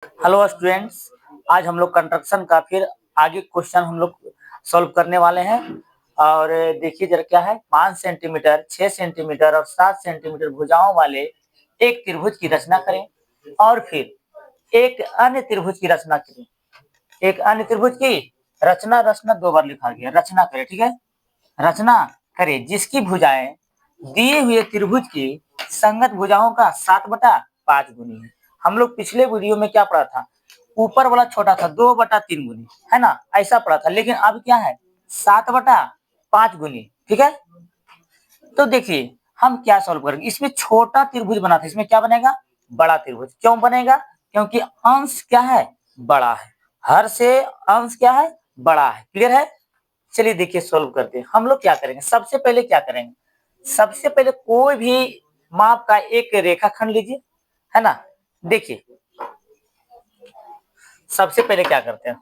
Hello students, आज हम लोग कंस्ट्रक्शन का फिर आगे क्वेश्चन हम लोग सॉल्व करने वाले हैं। और देखिए जरा क्या है, 5 सेंटीमीटर, 6 सेंटीमीटर और 7 सेंटीमीटर भुजाओं वाले एक त्रिभुज की रचना करें और फिर एक अन्य त्रिभुज की रचना करें। एक अन्य त्रिभुज की रचना, रचना 2 बार लिखा गया, रचना करें, ठीक है। रचना करें जिसकी भुजाएं दिए हुए त्रिभुज की संगत भुजाओं का 7/5 गुनी है। हम लोग पिछले वीडियो में क्या पढ़ा था, ऊपर वाला छोटा था 2/3 गुनी, है ना, ऐसा पढ़ा था। लेकिन अब क्या है, 7/5 गुनी, ठीक है। तो देखिए हम क्या सॉल्व करेंगे, इसमें छोटा त्रिभुज बना था, इसमें क्या बनेगा, बड़ा त्रिभुज। क्यों बनेगा, क्योंकि अंश क्या है, बड़ा है। हर से अंश क्या है, बड़ा है। क्लियर है। चलिए देखिए सॉल्व करते हैं। हम लोग क्या करेंगे, सबसे पहले क्या करेंगे, सबसे पहले कोई भी माप का एक रेखाखंड लीजिए, है ना। देखिए सबसे पहले क्या करते हैं,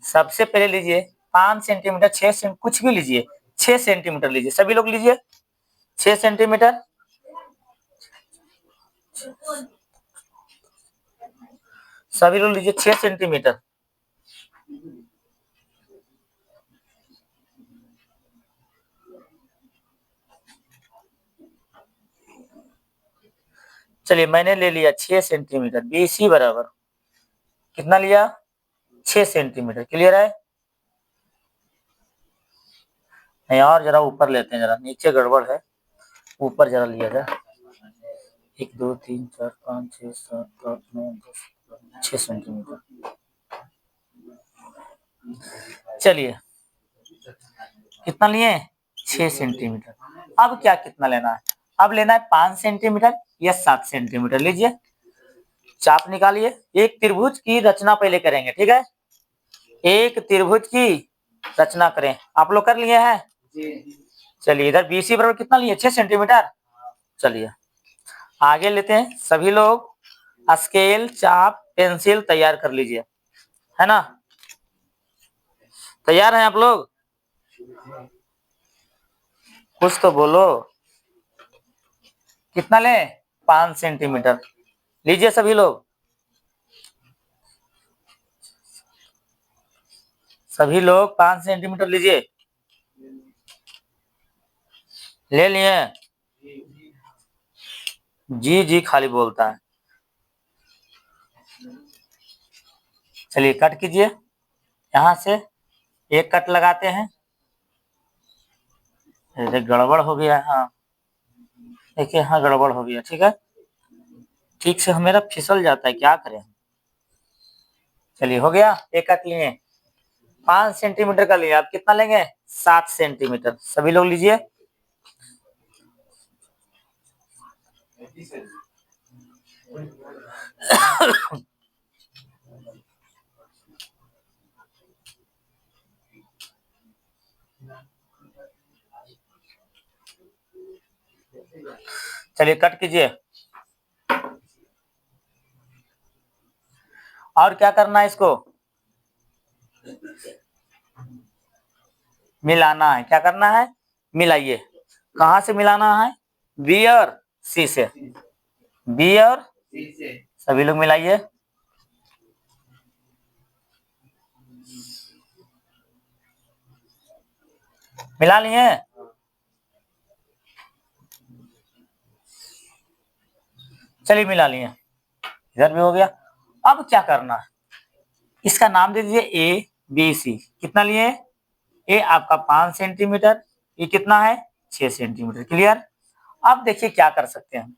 सबसे पहले लीजिए 5 सेंटीमीटर, 6 सेंटीमीटर, कुछ भी लीजिए, 6 सेंटीमीटर लीजिए, सभी लोग लीजिए 6 सेंटीमीटर। सभी लोग लीजिए 6 सेंटीमीटर। चलिए मैंने ले लिया 6 सेंटीमीटर, BC बराबर कितना लिया, 6 सेंटीमीटर। क्लियर है। नहीं, और जरा ऊपर लेते हैं, जरा नीचे गड़बड़ है, ऊपर जरा लिया जाए। 1 2 3 4 5 6 7 8 9 10 6 सेंटीमीटर। चलिए कितना लिए, 6 सेंटीमीटर। अब क्या कितना लेना है, अब लेना है 5 सेंटीमीटर या 7 सेंटीमीटर। लीजिए चाप निकालिए, एक त्रिभुज की रचना पहले करेंगे, ठीक है। एक त्रिभुज की रचना करें, आप लोग कर लिए हैं। चलिए इधर BC बराबर कितना लिए, 6 सेंटीमीटर। चलिए आगे लेते हैं, सभी लोग स्केल, चाप, पेंसिल तैयार कर लीजिए, है ना। तैयार हैं आप लोग, कुछ तो बोलो। कितना ले, 5 सेंटीमीटर लीजिए सभी लोग, सभी लोग 5 सेंटीमीटर लीजिए। ले लिए, जी जी खाली बोलता है। चलिए कट कीजिए, यहां से एक कट लगाते हैं। गड़बड़ हो गया, हाँ देखिए, हाँ गड़बड़ हो गया, ठीक है। ठीक से मेरा फिसल जाता है, क्या करें। चलिए हो गया, एक कट लिए, 5 सेंटीमीटर का लिए। आप कितना लेंगे, 7 सेंटीमीटर। सभी लोग लीजिए। चलिए कट कीजिए। और क्या करना है, इसको मिलाना है। क्या करना है, मिलाइए। कहां से मिलाना है, बी और सी से, बी और सभी लोग मिलाइए। मिला लिए, चलिए मिला लिए, इधर भी हो गया। अब क्या करना है, इसका नाम दे दीजिए ABC। कितना लिए, ए आपका 5 सेंटीमीटर, ये कितना है, 6 सेंटीमीटर। क्लियर। अब देखिए क्या कर सकते हैं,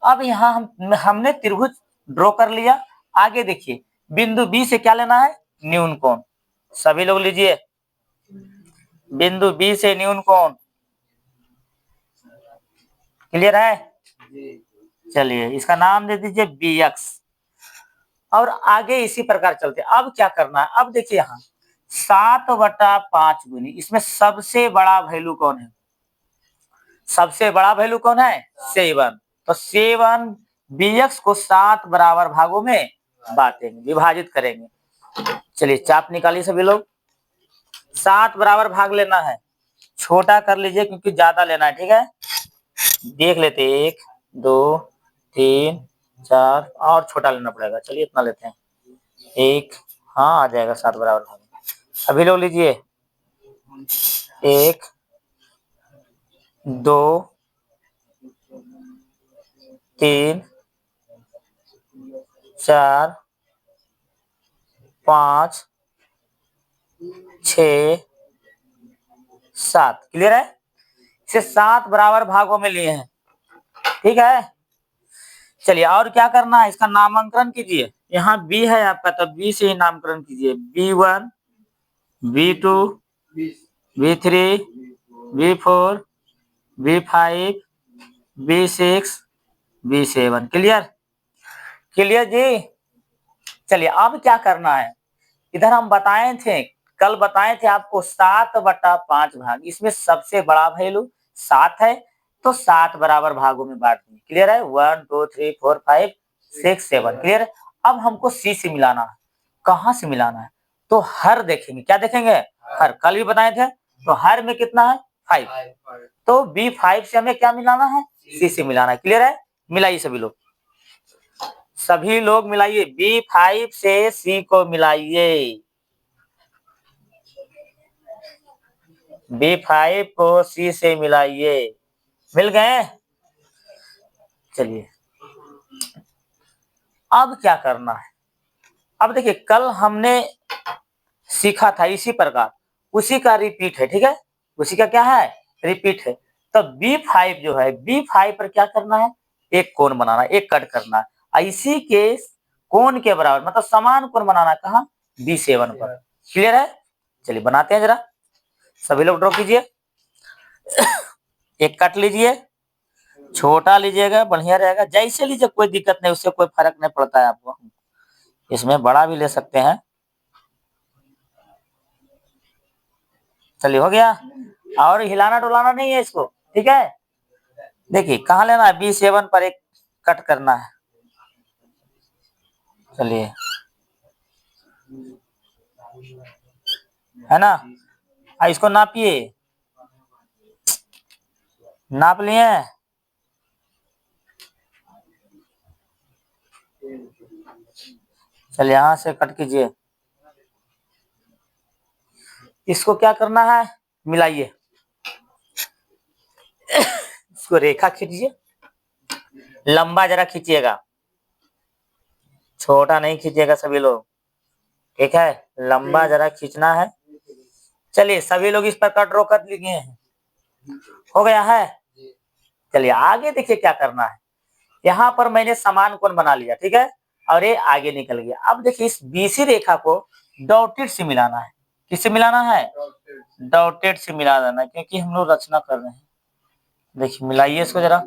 अब यहाँ हमने त्रिभुज ड्रॉ कर लिया। आगे देखिए बिंदु B से क्या लेना है, न्यून कोण। सभी लोग लीजिए, बिंदु B से न्यून कोण। क्लियर है। चलिए इसका नाम दे दीजिए BX। और आगे इसी प्रकार चलते। अब क्या करना है, अब देखिए यहाँ 7/5 गुनी, इसमें सबसे बड़ा वैल्यू कौन है, सबसे बड़ा वैल्यू कौन है, 7। तो 7 BX को 7 बराबर भागों में बांटेंगे, विभाजित करेंगे। चलिए चाप निकालिए सभी लोग, 7 बराबर भाग लेना है, छोटा कर लीजिए क्योंकि ज्यादा लेना है, ठीक है। देख लेते, 1 2 3 4 और छोटा लेना पड़ेगा। चलिए इतना लेते हैं 1, हाँ आ जाएगा 7 बराबर भाग। अभी लोग लीजिए 1 2 3 4 5 6 7। क्लियर है? इसे 7 बराबर भागों में लिए हैं। ठीक है, चलिए और क्या करना है, इसका नामांकन कीजिए। यहाँ बी है आपका, तो बी से ही नामकरण कीजिए। B1 B2 B3 B4 B5 B6 B7। Clear? Clear जी। चलिए अब क्या करना है, इधर हम बताए थे, कल बताए थे आपको 7/5 भाग, इसमें सबसे बड़ा वैल्यू 7 है, तो 7 बराबर भागों में बांट देंगे। क्लियर है? 1 2 3 4 5 6 7। क्लियर है? अब हमको सी से मिलाना है। कहाँ से मिलाना है? तो हर देखेंगे। क्या देखेंगे? हर। कल भी बताए थे, तो हर में कितना है? 5। तो B5 से हमें क्या मिलाना है? सी से मिलाना है। क्लियर है? मिलाइए सभी लोग, सभी लोग मिलाइए, B5 से सी को मिलाइए। B5 को सी से मिलाइए। मिल गए? चलिए अब क्या करना है, अब देखिए कल हमने सीखा था इसी प्रकार, उसी का रिपीट है। ठीक है, उसी का क्या है? रिपीट है। तो B5 जो है, B5 पर क्या करना है? एक कोण बनाना, एक कट करना है। इसी के कोण के बराबर, मतलब समान कोण बनाना है। कहाँ? B7 पर। क्लियर है? चलिए बनाते हैं जरा, सभी लोग ड्रॉ कीजिए। एक कट लीजिए, छोटा लीजिएगा बढ़िया रहेगा, जैसे लीजिए कोई दिक्कत नहीं, उससे कोई फर्क नहीं पड़ता है आपको। इसमें बड़ा भी ले सकते हैं। चलिए हो गया, और हिलाना डुलाना नहीं है इसको। ठीक है, देखिए कहाँ लेना है? B7 पर एक कट करना है। चलिए, है ना? इसको नापिए, नाप लिए? चलिए यहां से कट कीजिए। इसको क्या करना है? मिलाइए। इसको रेखा खींचिए, लंबा जरा खींचिएगा, छोटा नहीं खींचिएगा सभी लोग। ठीक है, लंबा जरा खींचना है। चलिए सभी लोग इस पर कट ड्रॉ कर लिए हैं, हो गया है। चलिए आगे देखिए क्या करना है। यहाँ पर मैंने समान कोण बना लिया, ठीक है, और ये आगे निकल गया। अब देखिए इस बीसी रेखा को डॉटेड से मिलाना है। किससे मिलाना है? डॉटेड से मिला देना है, क्योंकि हम लोग रचना कर रहे हैं। देखिए मिलाइए इसको जरा।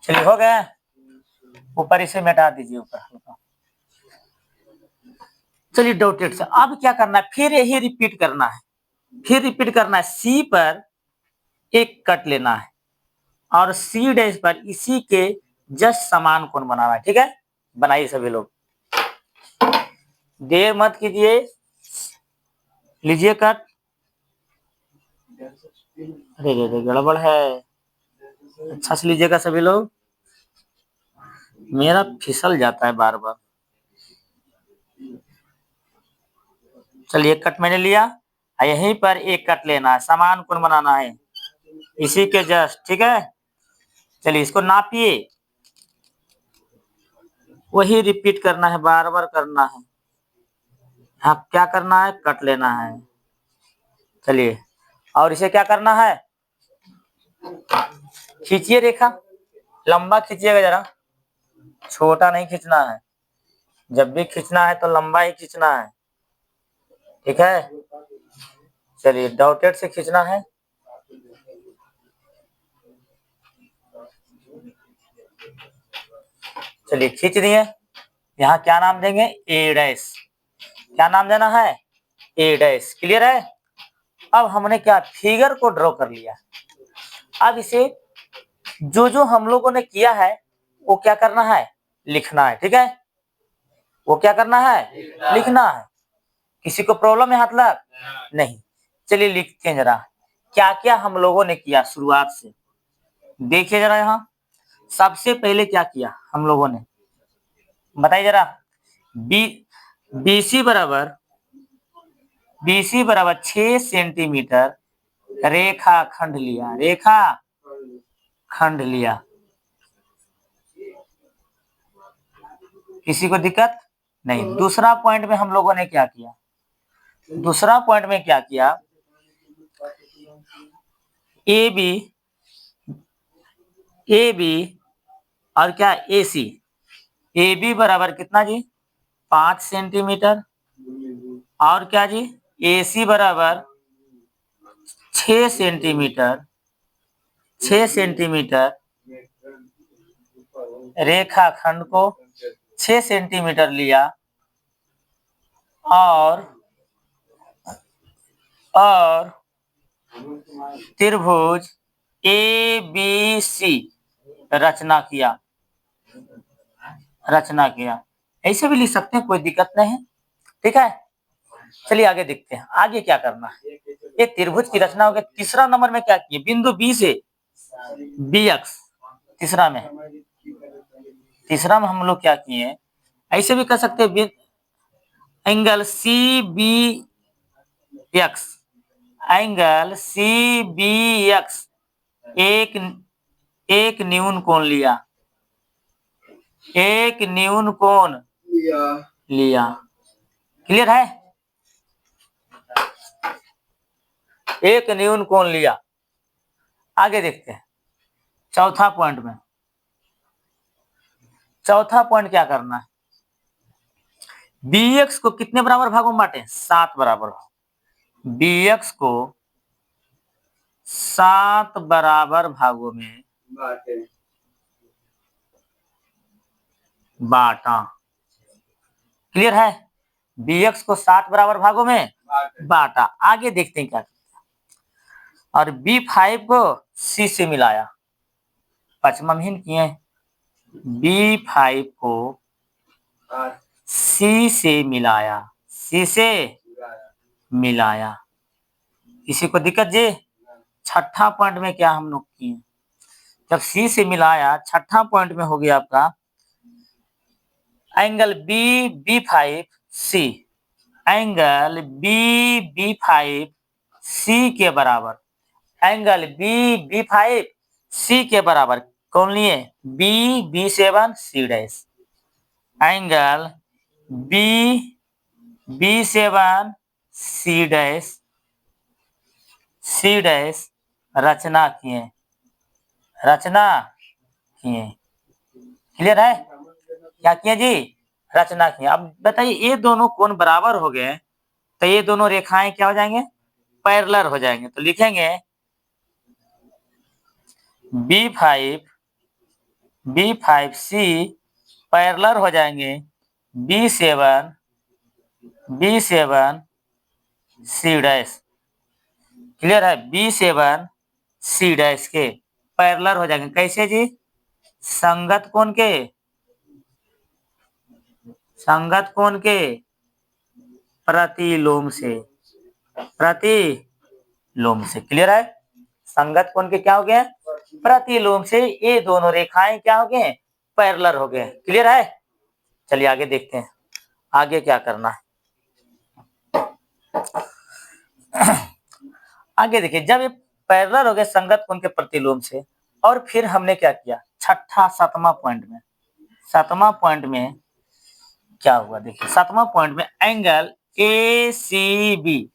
चलिए हो गया, ऊपर इसे मिटा दीजिए, ऊपर हल्का। चलिए डॉटेड से अब क्या करना है, फिर यही रिपीट करना है, फिर रिपीट करना है। सी पर एक कट लेना है और सी डैश पर इसी के जस्ट समान कोण बनाना है। ठीक है, बनाइए सभी लोग, देर मत कीजिए, लीजिए कट। अरे गड़बड़ है, अच्छा से लीजिएगा सभी लोग, मेरा फिसल जाता है बार बार। चलिए कट मैंने लिया, यहीं पर एक कट लेना है, समान कोण बनाना है इसी के जस्ट। ठीक है, चलिए इसको नापिए, वही रिपीट करना है, बार बार करना है। हाँ क्या करना है? कट लेना है। चलिए और इसे क्या करना है? खींचिए रेखा, लंबा खींचिएगा जरा, छोटा नहीं खींचना है। जब भी खींचना है तो लंबा ही खींचना है। ठीक है, चलिए डॉटेड से खींचना है। चलिए खींच दिए, यहाँ क्या नाम देंगे? ए डैश। क्या नाम देना है? ए डैश। क्लियर है? अब हमने क्या फिगर को ड्रॉ कर लिया, अब इसे जो जो हम लोगों ने किया है वो क्या करना है? लिखना है। ठीक है, वो क्या करना है? लिखना है। किसी को प्रॉब्लम है हाथ लग? नहीं। चलिए लिखते हैं जरा, क्या क्या हम लोगों ने किया शुरुआत से। देखिए जरा यहाँ, सबसे पहले क्या किया हम लोगों ने, बताइए जरा। बी बीसी बराबर 6 सेंटीमीटर रेखा खंड लिया, रेखा खंड लिया। किसी को दिक्कत नहीं। दूसरा पॉइंट में हम लोगों ने क्या किया, दूसरा पॉइंट में क्या किया, ए बी और क्या ए सी, ए बी बराबर कितना जी 5 सेंटीमीटर, और क्या जी ए सी बराबर 6 सेंटीमीटर, 6 सेंटीमीटर रेखा खंड को 6 सेंटीमीटर लिया, और त्रिभुज ए बी सी रचना किया, ऐसे भी लिख सकते हैं, कोई दिक्कत नहीं है, ठीक है। चलिए आगे देखते हैं, आगे क्या करना है। ये त्रिभुज की रचना हो गई। तीसरा नंबर में क्या किए, बिंदु बी से बी अक्ष, तीसरा में हम लोग क्या किए, ऐसे भी कर सकते हैं, angle C B X, angle C B X एक न्यून कोण लिया, एक न्यून कोण लिया। क्लियर है, एक न्यून कोण लिया। आगे देखते हैं चौथा पॉइंट में। चौथा पॉइंट क्या करना है, बी एक्स को कितने बराबर भागों में बांटे, 7 बराबर भाग। बी एक्स को 7 बराबर भागों में बांटा। क्लियर है, बी एक्स को 7 बराबर भागों में बांटा। आगे देखते हैं क्या करते हैं। और B5 को C से मिलाया, पांचवा महीन किए, B5 को C से मिलाया, C से मिलाया। किसी को दिक्कत जी। छठा पॉइंट में क्या हम लोग किए, जब C से मिलाया, छठा पॉइंट में हो गया आपका angle B5 C, angle B5 C के बराबर, एंगल B5 C के बराबर कौन लिए, B7 C dash, angle B7 C dash रचना किए, क्लियर है, क्या किए जी, रचना किए। अब बताइए, ये दोनों कोण बराबर हो गए तो ये दोनों रेखाएं क्या हो जाएंगे, पैरेलल हो जाएंगे। तो लिखेंगे B5C पैरेलल हो जाएंगे B7 C डैश। क्लियर है, B7 C डैश के पैरेलल हो जाएंगे। कैसे जी, संगत कोण के प्रतिलोम से, क्लियर है, संगत कोण के क्या हो गए, प्रतिलोम से ये दोनों रेखाएं क्या हो गए, पैरेलल हो गए। क्लियर है, चलिए आगे देखते हैं, आगे क्या करना है। आगे देखिए, जब ये पैरेलल हो गए संगत कोण के प्रतिलोम से, और फिर हमने क्या किया, छठा सातवां पॉइंट में क्या हुआ, देखिए सातवां पॉइंट में एंगल ACB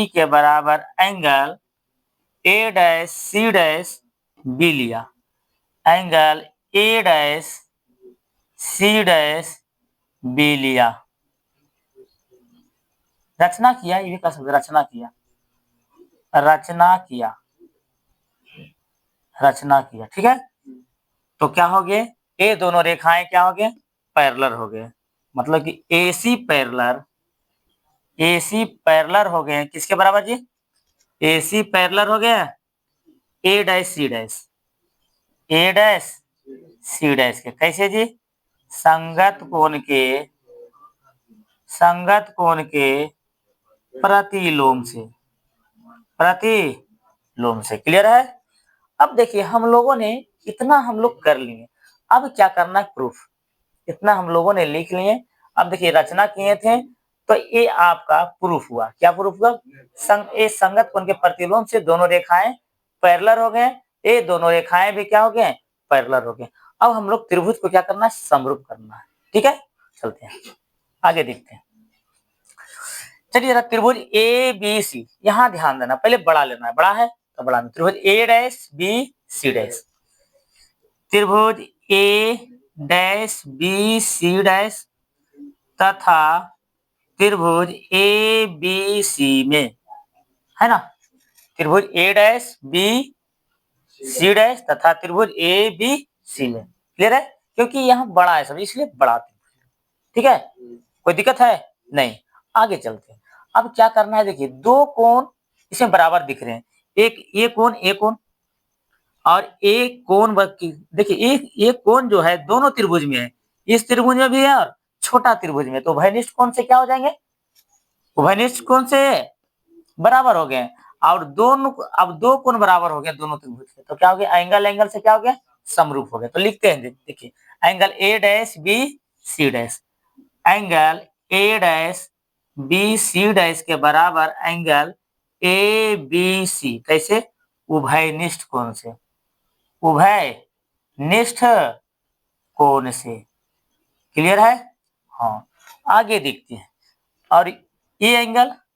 के बराबर angle A dash C dash B लिया, angle A dash C dash B लिया। रचना किया, ये भी कह सकते, रचना किया, ठीक है। तो क्या हो गए, ये दोनों रेखाएं क्या हो गए, पैरेलल हो गए। मतलब कि AC पैरेलल हो गए किसके बराबर जी, AC पैरेलल हो गया A डैश C डैश के। कैसे जी, संगत कोण के प्रतिलोम से, प्रतिलोम से। क्लियर है? अब देखिए हम लोगों ने इतना हम लोग कर लिए, अब क्या करना है प्रूफ। इतना हम लोगों ने लिख लिए, अब देखिए रचना किए थे तो ये आपका प्रूफ हुआ। क्या प्रूफ हुआ? ये संगत कोण के प्रतिलोम से दोनों रेखाएं पैरेलल हो गए, ये दोनों रेखाएं भी क्या हो गए? पैरेलल हो गए। अब हम लोग त्रिभुज को क्या करना है? समरूप करना है। ठीक है, चलते हैं आगे देखते हैं। चलिए जरा त्रिभुज ए बी सी, यहां ध्यान देना, पहले बड़ा लेना है, बड़ा है तो बड़ा में त्रिभुज ए डैश बी सी डैश, त्रिभुज ए डैश बी सी डैश तथा त्रिभुज ए बी सी में, है ना, त्रिभुज ए डैश बी सी डैश तथा त्रिभुज ए बी सी में। क्लियर है? क्योंकि यहाँ बड़ा है सब, इसलिए बड़ा त्रिभुज। ठीक है, कोई दिक्कत है? नहीं। आगे चलते हैं। अब क्या करना है, देखिए दो कोण इसमें बराबर दिख रहे हैं, एक ये कोण और एक कोण, देखिए एक कोण जो है दोनों त्रिभुज में है, इस त्रिभुज में भी है और छोटा त्रिभुज में, तो उभयनिष्ठ कोण से क्या हो जाएंगे? उभयनिष्ठ कोण से बराबर हो गए। और दोनों, अब दो कोण बराबर हो गए दोनों त्रिभुज के, तो क्या हो गया? एंगल से क्या हो गया? समरूप हो गया। तो लिखते हैं, देखिए angle A dash B C dash, angle A dash B C dash के बराबर एंगल ए बी सी, कैसे? उभयनिष्ठ कोण से, उभयनिष्ठ कोण से। क्लियर है? हाँ, आगे देखते हैं। और ये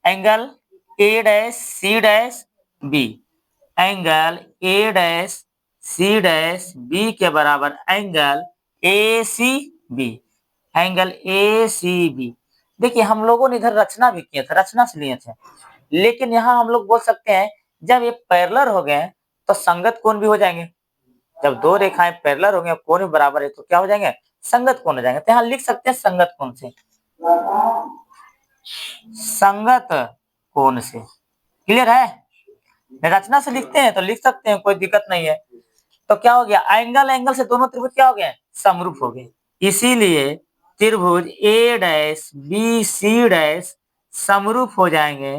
angle A dash C dash B, angle A dash C dash B के बराबर angle A C B, angle A C B. देखिए हम लोगों ने इधर रचना भी किया था, रचना से लिए थे, लेकिन यहाँ हम लोग बोल सकते हैं जब ये पैरेलल हो गए तो संगत कोण भी हो जाएंगे। जब दो रेखाएं पैरेलल हो गए, कोण भी बराबर है, तो क्या हो जाएंगे? संगत कोण हो जाएंगे। तो यहाँ लिख सकते हैं संगत कोण से, संगत कोण से। क्लियर है? रचना से लिखते हैं तो लिख सकते हैं, कोई दिक्कत नहीं है। तो क्या हो गया? एंगल से दोनों त्रिभुज क्या हो गए? समरूप हो गए। इसीलिए त्रिभुज ए डैश बी सी डैश समरूप हो जाएंगे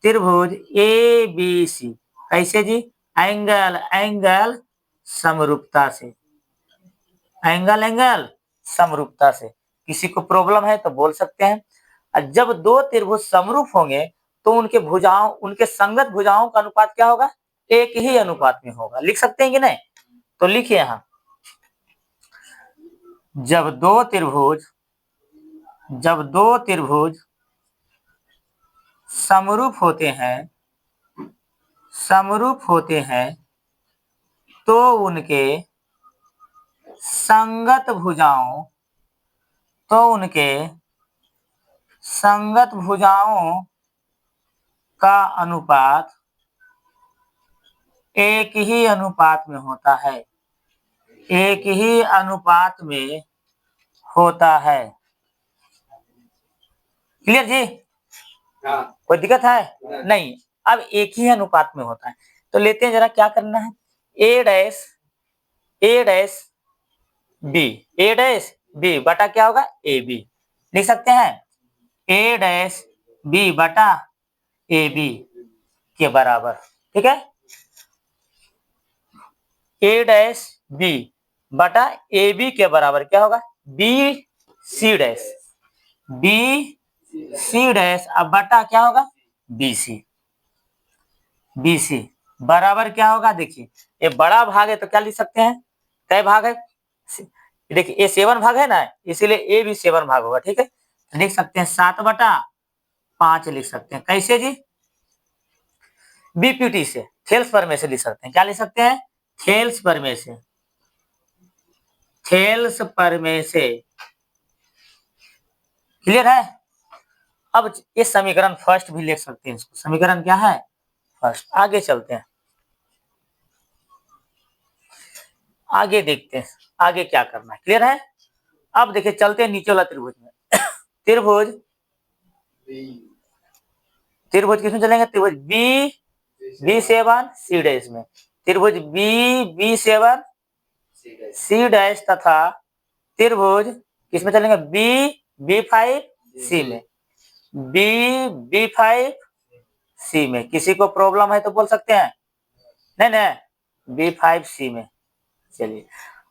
त्रिभुज ए बी सी। कैसे जी? एंगल समरूपता से, एंगल समरूपता से। किसी को प्रॉब्लम है तो बोल सकते हैं। जब दो त्रिभुज समरूप होंगे तो उनके भुजाओं, उनके संगत भुजाओं का अनुपात क्या होगा? एक ही अनुपात में होगा। लिख सकते हैं कि नहीं? तो लिखिए यहां, जब दो त्रिभुज समरूप होते हैं तो उनके संगत भुजाओं का अनुपात एक ही अनुपात में होता है, एक ही अनुपात में होता है। क्लियर जी? कोई दिक्कत है? नहीं। अब एक ही अनुपात में होता है, तो लेते हैं जरा क्या करना है। ए डैश बी बटा क्या होगा? A B. लिख सकते हैं ए डैश बी बटा ए बी के बराबर। ठीक है, ए डैश बी बटा ए बी के बराबर क्या होगा? बी सी डैश अब बटा क्या होगा? बी सी बराबर क्या होगा? देखिए ये बड़ा भाग है तो क्या लिख सकते हैं? तय भाग है। देखिए ये 7 भाग है ना, इसीलिए ए भी 7 भाग होगा। ठीक है, लिख सकते हैं 7/5 लिख सकते हैं। कैसे जी? बीपीटी से, थेल्स प्रमेय से लिख सकते हैं। क्या लिख सकते हैं? थेल्स प्रमेय से। क्लियर है? अब ये समीकरण फर्स्ट भी लिख सकते हैं, इसको समीकरण क्या है? फर्स्ट। आगे चलते हैं, आगे देखते हैं आगे क्या करना है। क्लियर है? अब देखिए चलते हैं नीचे वाला त्रिभुज में। त्रिभुज किसमें चलेंगे? त्रिभुज B7 C डैश में, त्रिभुज B7 C डैश तथा त्रिभुज किसमें चलेंगे? B5 C में, B5 सी में। किसी को प्रॉब्लम है तो बोल सकते हैं। नहीं नहीं, B5C में। चलिए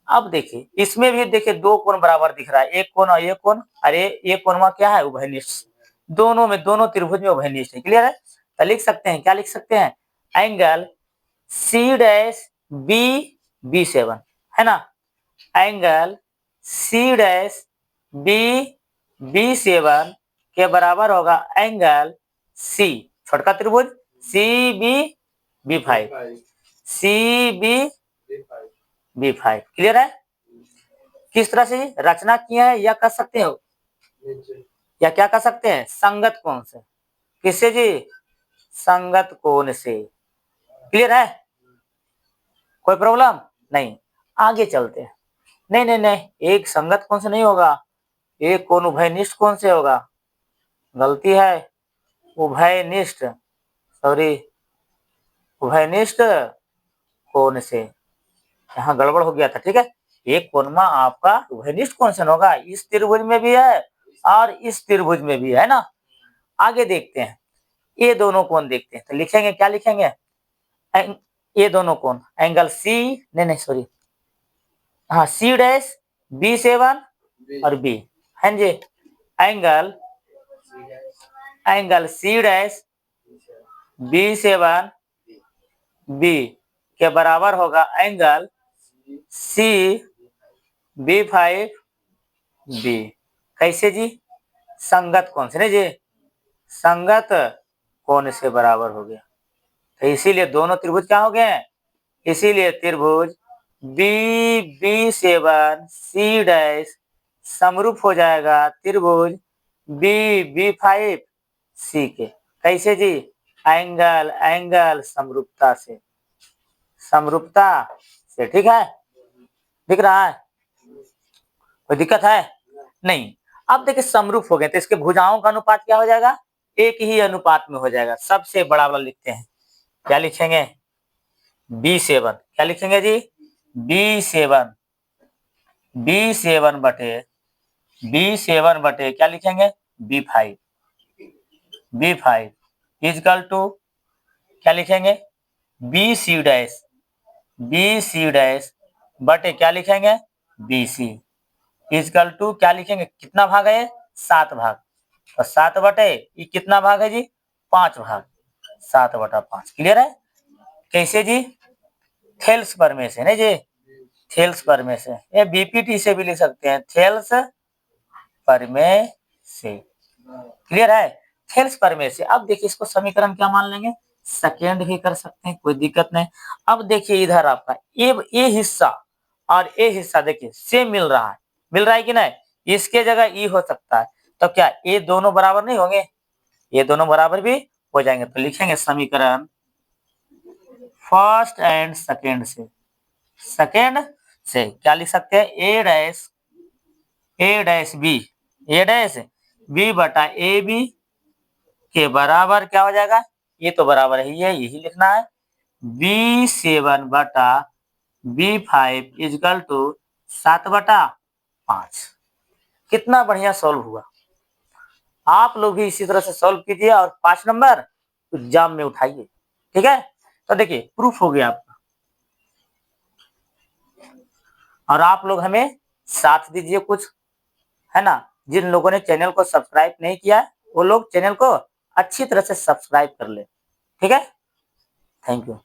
अब देखिए, इसमें भी देखिए दो कोण बराबर दिख रहा है, एक कोण और एक कोण। अरे ये कोण क्या है, उभयनिष्ठ। दोनों में, दोनों त्रिभुज में उभयनिष्ठ है। क्लियर है? तो लिख सकते हैं, क्या लिख सकते हैं, एंगल C'BB7 है ना। एंगल C'BB7 के बराबर होगा एंगल C, छोटका त्रिभुज CBB5, CBB5। क्लियर है? किस तरह से रचना किया है या कर सकते हो, या क्या कर सकते हैं, संगत कोण से। किससे जी, संगत कोण से। क्लियर है? कोई प्रॉब्लम नहीं, आगे चलते हैं। नहीं नहीं नहीं, एक संगत कोण से नहीं होगा, एक कोण उभयनिष्ठ कोण से होगा। गलती है, उभयनिष्ठ, सॉरी, उभयनिष्ठ कोण से। यहाँ गड़बड़ हो गया था। ठीक है, एक कोण आपका उभयनिष्ठ कोण से होगा, इस त्रिभुज में भी है और इस त्रिभुज में भी है ना। आगे देखते हैं, ये दोनों कोण देखते हैं। तो लिखेंगे, क्या लिखेंगे, ये दोनों कोण एंगल सी, नहीं सॉरी, हाँ, C'B7 और B है जी। एंगल C'B7 B के बराबर होगा एंगल CB5 B। कैसे जी, संगत कोण से, नहीं जी, संगत कोण से बराबर हो गया। तो इसीलिए दोनों त्रिभुज क्या हो गए, इसीलिए त्रिभुज BB7 C' समरूप हो जाएगा त्रिभुज BB5 C के। कैसे जी, एंगल समरूपता से, समरूपता से। ठीक है, दिख रहा है, कोई दिक्कत है नहीं। अब देखिए समरूप हो गए तो इसके भुजाओं का अनुपात क्या हो जाएगा, एक ही अनुपात में हो जाएगा। सबसे बड़ा वाला लिखते हैं, क्या लिखेंगे, B7। क्या लिखेंगे जी, B7 बटे क्या लिखेंगे, B5 इजकल टू क्या लिखेंगे, BC' बटे क्या लिखेंगे, BC इजकल टू क्या लिखेंगे, कितना भाग है, 7 भाग। तो 7 बटे ये कितना भाग है जी, 5 भाग, 7/5। क्लियर है? कैसे जी, थेल्स प्रमेय से, नहीं जी, थेल्स प्रमेय से। ये बीपीटी से भी लिख सकते हैं, थेल्स प्रमेय से। क्लियर है? थेल्स प्रमेय से। अब देखिए इसको समीकरण क्या मान लेंगे, सेकेंड भी कर सकते हैं, कोई दिक्कत नहीं। अब देखिए इधर आपका ये हिस्सा और ये हिस्सा देखिए सेम मिल रहा है कि नहीं, इसके जगह ई हो सकता है। तो क्या ये दोनों बराबर नहीं होंगे, ये दोनों बराबर भी हो जाएंगे। तो लिखेंगे समीकरण फर्स्ट एंड सेकेंड से, सेकेंड से क्या लिख सकते हैं, ए डैश बी बटा ए बी के बराबर क्या हो जाएगा, ये तो बराबर ही है, यही लिखना है, B7 बटा B5 इजकल टू 7/5। कितना बढ़िया सॉल्व हुआ। आप लोग भी इसी तरह से सॉल्व कीजिए और 5 नंबर एग्जाम में उठाइए। ठीक है, तो देखिए प्रूफ हो गया आपका। और आप लोग हमें साथ दीजिए कुछ, है ना। जिन लोगों ने चैनल को सब्सक्राइब नहीं किया वो लोग चैनल को अच्छी तरह से सब्सक्राइब कर ले। ठीक है, थैंक यू।